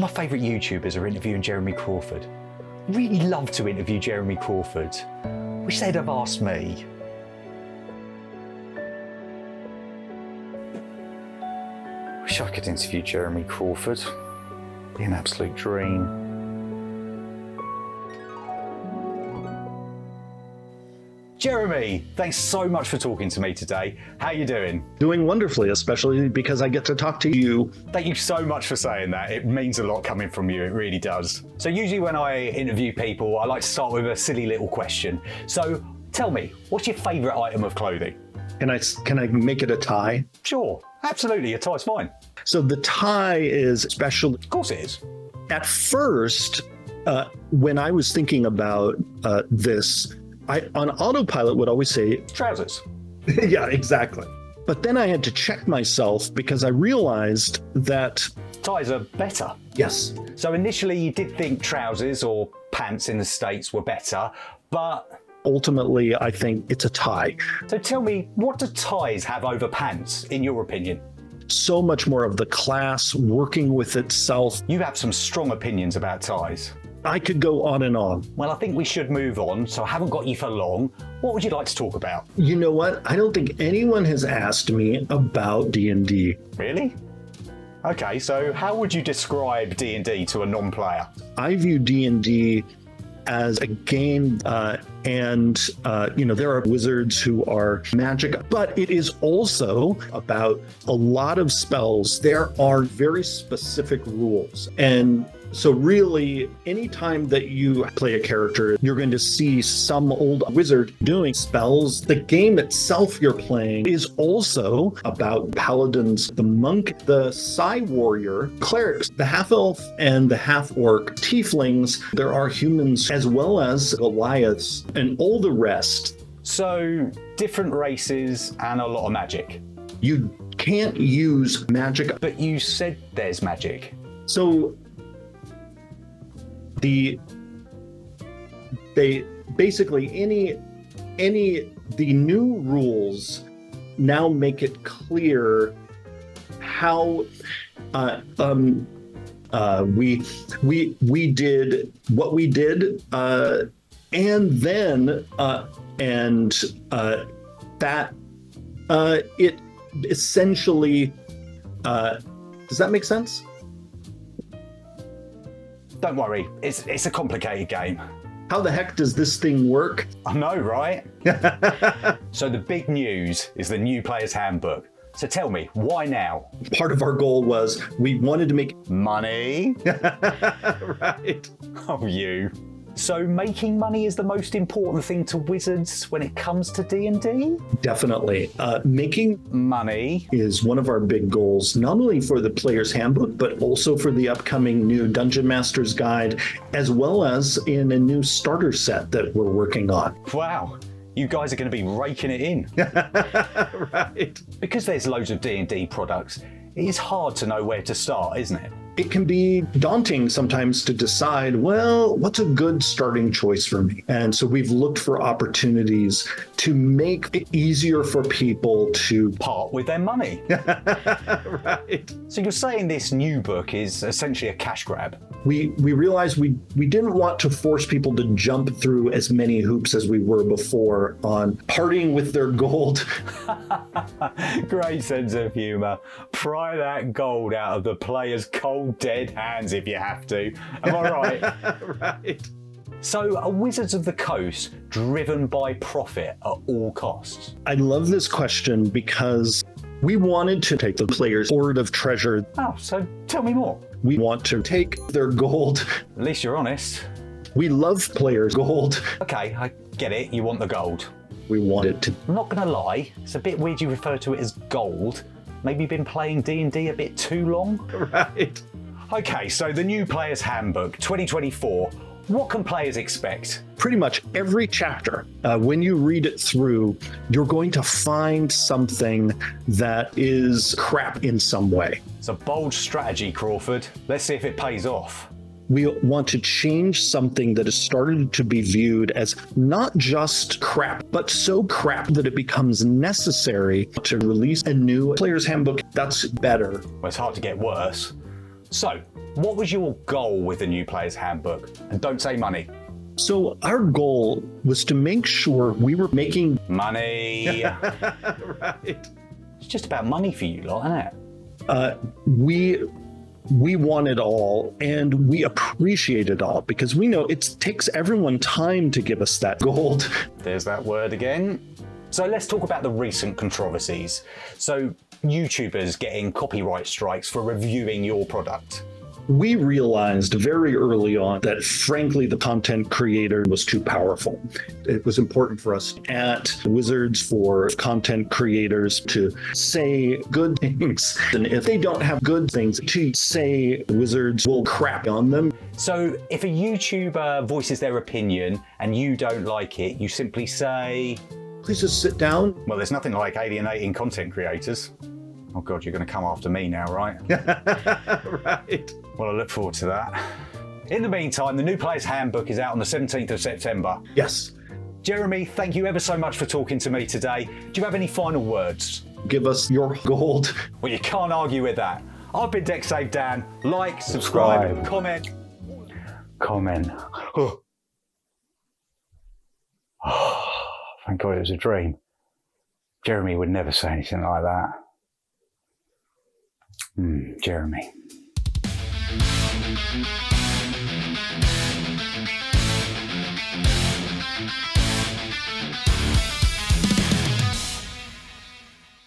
my favourite YouTubers are interviewing Jeremy Crawford. Really love to interview Jeremy Crawford. Wish they'd have asked me. Wish I could interview Jeremy Crawford. Be an absolute dream. Jeremy, thanks so much for talking to me today. How you doing? Doing wonderfully, especially because I get to talk to you. Thank you so much for saying that. It means a lot coming from you, it really does. So usually when I interview people, I like to start with a silly little question. So tell me, what's your favourite item of clothing? Can I make it a tie? Sure, absolutely, a tie's fine. So the tie is special. Of course it is. At first, when I was thinking about this, I on autopilot would always say Trousers. Yeah, exactly. But then I had to check myself because I realized that Ties are better. yes, So initially you did think trousers or pants in the States were better, but ultimately I think it's a tie. so tell me, what do ties have over pants, in your opinion? So much more of the class working with itself. You have some strong opinions about ties. I could go on and on. Well, I think we should move on, so I haven't got you for long. What would you like to talk about? You know what? I don't think anyone has asked me about D&D. Really? Okay, so how would you describe D&D to a non-player? I view D&D as a game, and there are wizards who are magic, but it is also about a lot of spells. There are very specific rules, and so really, anytime that you play a character, you're going to see some old wizard doing spells. The game itself you're playing is also about paladins, the monk, the Psy warrior, clerics, the half-elf and the half-orc, tieflings. There are humans as well as Goliaths and all the rest. So, different races and a lot of magic. You can't use magic. But you said there's magic. So the new rules now make it clear how we did what we did, and then that it essentially does that make sense? Don't worry, it's a complicated game. How the heck does this thing work? I know, right? So the big news is the new player's handbook. So tell me, why now? Part of our goal was we wanted to make money. right. Oh, you. So making money is the most important thing to wizards when it comes to D&D? Definitely. Making money is one of our big goals, not only for the player's handbook, but also for the upcoming new Dungeon Master's Guide, as well as in a new starter set that we're working on. Wow. You guys are going to be raking it in. Right. Because there's loads of D&D products, it is hard to know where to start, isn't it? It can be daunting sometimes to decide, well, what's a good starting choice for me? And so we've looked for opportunities to make it easier for people to part with their money. Right. So you're saying this new book is essentially a cash grab? We realized we didn't want to force people to jump through as many hoops as we were before on partying with their gold. Great sense of humour. Pry that gold out of the player's cold dead hands if you have to. Am I right? Right. So are Wizards of the Coast driven by profit at all costs? I love this question because we wanted to take the players' hoard of treasure. Oh, so tell me more. We want to take their gold. At least you're honest. We love players' gold. Okay, I get it. You want the gold. We want it to. I'm not going to lie. It's a bit weird you refer to it as gold. Maybe you've been playing D&D a bit too long? Right. Okay, so the new Player's Handbook 2024. What can players expect? Pretty much every chapter, when you read it through, you're going to find something that is crap in some way. It's a bold strategy, Crawford. Let's see if it pays off. We want to change something that has started to be viewed as not just crap, but so crap that it becomes necessary to release a new player's handbook that's better. Well, it's hard to get worse. So, what was your goal with the new player's handbook? And don't say money. So our goal was to make sure we were making Money. right. It's just about money for you lot, isn't it? We want it all, and we appreciate it all, because we know it takes everyone time to give us that gold. There's that word again. So let's talk about the recent controversies. So YouTubers getting copyright strikes for reviewing your product. We realized very early on that, frankly, the content creator was too powerful. It was important for us at Wizards for content creators to say good things. And if they don't have good things to say, Wizards will crap on them. So if a YouTuber voices their opinion and you don't like it, you simply say, Please just sit down. well, there's nothing like alienating content creators. Oh God, you're going to come after me now, right? Right. Well, I look forward to that. In the meantime, the new player's handbook is out on the 17th of September. Yes. Jeremy, thank you ever so much for talking to me today. Do you have any final words? Give us your gold. Well, you can't argue with that. I've been Deck Save Dan. Like, subscribe, comment. Oh, thank God it was a dream. Jeremy would never say anything like that. Jeremy.